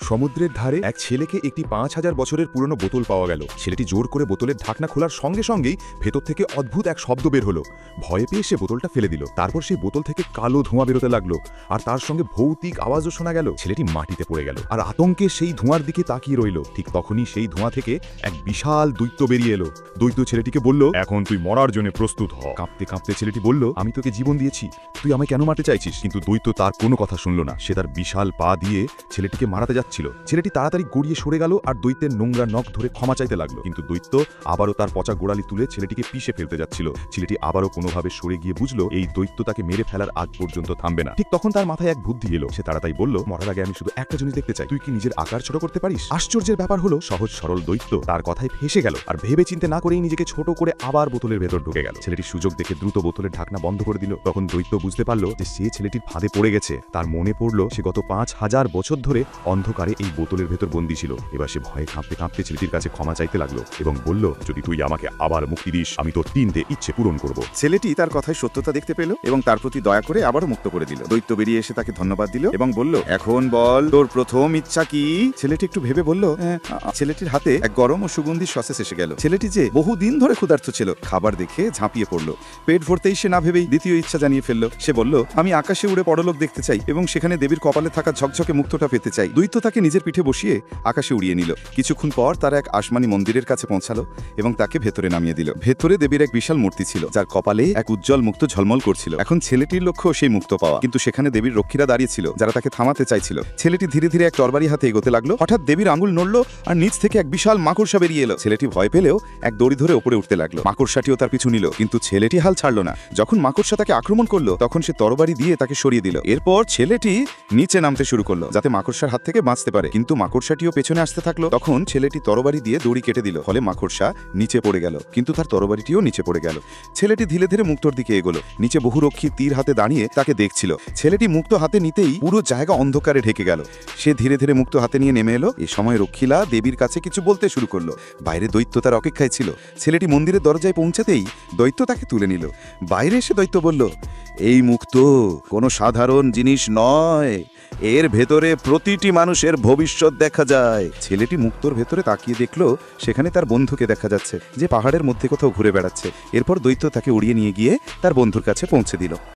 সমুদ্রের ধারে এক ছেলেকে একটি ৫,০০০ বছরের পুরনো বোতল পাওয়া গেল। ছেলেটি জোর করে বোতলের ঢাকনা খোলার সঙ্গে সঙ্গেই ভেতর থেকে অদ্ভুত এক শব্দ বের হলো। ভয়ে পেয়ে সে বোতলটা ফেলে দিল। তারপর সেই বোতল থেকে কালো ধোঁয়া বেরোতে লাগলো, আর তার সঙ্গে ভৌতিক আওয়াজও শোনা গেল। ছেলেটি মাটিতে পড়ে গেল আর আতঙ্কে সেই ধোঁয়ার দিকে তাকিয়ে রইল। ঠিক তখনই সেই ধোঁয়া থেকে এক বিশাল দৈত্য বেরিয়ে এলো। দৈত্য ছেলেটিকে বলল, এখন তুই মরার জন্য প্রস্তুত হ। কাঁপতে কাঁপতে ছেলেটি বলল, আমি তোকে জীবন দিয়েছি, তুই আমায় কেন মারতে চাইছিস? কিন্তু দৈত্য তার কোনো কথা শুনল না। সে তার বিশাল পা দিয়ে ছেলেটিকে মারাতে যাচ্ছিল। ছেলেটি তাড়াতাড়ি গড়িয়ে সরে গেল আর দৈত্যের নোংরা নখ ধরে ক্ষমা চাইতে লাগলো। কিন্তু দৈত্য আবারও তার পচা গোড়ালি তুলে ছেলেটিকে পিষে ফেলতে যাচ্ছিল। ছেলেটি আবারও কোনোভাবে সরে গিয়ে বুঝলো এই দৈত্য তাকে মেরে ফেলার আগ পর্যন্ত থামবে না। ঠিক তখন তার মাথায় এক বুদ্ধি এলো। সে তাড়াতাড়ি বলল, মরার আগে আমি শুধু একটা জিনিস দেখতে চাই, তুই কি নিজের আকার ছোট করতে পারিস? আশ্চর্যের ব্যাপার হলো, সহজ সরল দৈত্য তার কথায় ফেসে গেল আর ভেবে চিন্তে না করেই নিজেকে ছোট করে আবার বোতলের ভেতর ঢুকে গেল। ছেলেটি সুযোগ দেখে দ্রুত বোতলের ঢাকনা বন্ধ করে দিল। তখন দৈত্য বুঝতে পারলো যে সে ছেলেটির ফাঁদে পড়ে গেছে। তার মনে পড়লো সে গত ৫,০০০ বছর ধরে অন্ধকারে এই বোতলের ভেতর বন্দী ছিল। এবার সে ভয়ে কাঁপতে কাঁপতে ছেলেটির কাছে ক্ষমা চাইতে লাগলো এবং বলল, যদি তুই আমাকে আবার মুক্তি দিস, আমি তোর ৩টে ইচ্ছে পূরণ করব। ছেলেটি তার কথায় সত্যতা দেখতে পেল এবং তার প্রতি দয়া করে আবারও মুক্ত করে দিল। দৈত্য বেরিয়ে এসে তাকে ধন্যবাদ দিল এবং বলল, এখন বল তোর প্রথম ইচ্ছা কি? ছেলেটি একটু ভেবে বলল, ছেলেটির হাতে এক গরম ও সুগন্ধি সসেস এসে গেল। ছেলেটি যে বহুদিন ধরে ক্ষুধার্ত ছিল, খাবার দেখে ঝাঁপিয়ে পড়ল। পেট ভরতেই সে না ভেবেই দ্বিতীয় ইচ্ছা জানিয়ে ফেলল। সে বলল, আমি আকাশে উড়ে পরলোক দেখতে চাই এবং সেখানে দেবীর কপালে থাকা ঝকঝকে মুক্তটা পেতে চাই। দৈত্য তাকে নিজের পিঠে বসিয়ে আকাশে উড়িয়ে নিল। কিছুক্ষণ পর তারা এক আসমানি মন্দিরের কাছে পৌঁছালো এবং তাকে ভেতরে নামিয়ে দিল। ভেতরে দেবীর এক বিশাল মূর্তি ছিল, যার কপালে এক উজ্জ্বল মুক্ত ঝলমল করছিল। এখন ছেলেটির লক্ষ্য সেই মুক্ত পাওয়া, কিন্তু সেখানে দেবীর রক্ষীরা দাঁড়িয়ে ছিল, যারা তাকে থামাতে চাইছিল। ছেলেটি ধীরে ধীরে এক তরবারি হাতে এগোতে লাগলো। হঠাৎ দেবীর আঙুল নড়ল আর নিচ থেকে এক বিশাল মাকড়সা বেরিয়ে এলো। ছেলেটি ভয় পেলেও এক দড়ি ধরে উপরে উঠতে লাগলো। মাকড়সাটিও তার পিছু নিল, কিন্তু ছেলেটি হাল ছাড়ল না। যখন মাকড়সা তাকে আক্রমণ করলো, তখন সে তরবারি দিয়ে তাকে সরিয়ে দিল। এরপর ছেলেটি নিচে নামতে শুরু করলো, যাতে মাকড়সার হাত থেকে বাঁচতে পারে, কিন্তু মাকড়সাটিও পেছনে আসতে থাকলো। তখন ছেলেটি তরবারি দিয়ে দড়ি কেটে দিল, ফলে মাকড়সা নিচে পড়ে গেল, কিন্তু তার তরবারিটিও নিচে পড়ে গেল। ছেলেটি ধীরে ধীরে মুক্তর দিকে এগোলো। নিচে বহু রক্ষী তীর হাতে দাঁড়িয়ে তাকে দেখছিল। ছেলেটি মুক্ত হাতে নিতেই পুরো জায়গা অন্ধকারে ঢেকে গেল। সে ধীরে ধীরে মুক্ত হাতে নিয়ে নেমে এলো। এ সময় রক্ষীরা দেবীর কাছে কিছু বলতে শুরু করলো। বাইরে দৈত্য তার অপেক্ষায় ছিল। ছেলেটি মন্দিরের দরজায় পৌঁছাতেই দৈত্য তাকে তুলে নিল। বাইরে এসে দৈত্য বলল, এই মুক্ত কোনো সাধারণ জিনিস নয়, এর ভেতরে প্রতিটি মানুষের ভবিষ্যৎ দেখা যায়। ছেলেটি মুক্তর ভেতরে তাকিয়ে দেখলো সেখানে তার বন্ধুকে দেখা যাচ্ছে, যে পাহাড়ের মধ্যে কোথাও ঘুরে বেড়াচ্ছে। এরপর দৈত্য তাকে উড়িয়ে নিয়ে গিয়ে তার বন্ধুর কাছে পৌঁছে দিল।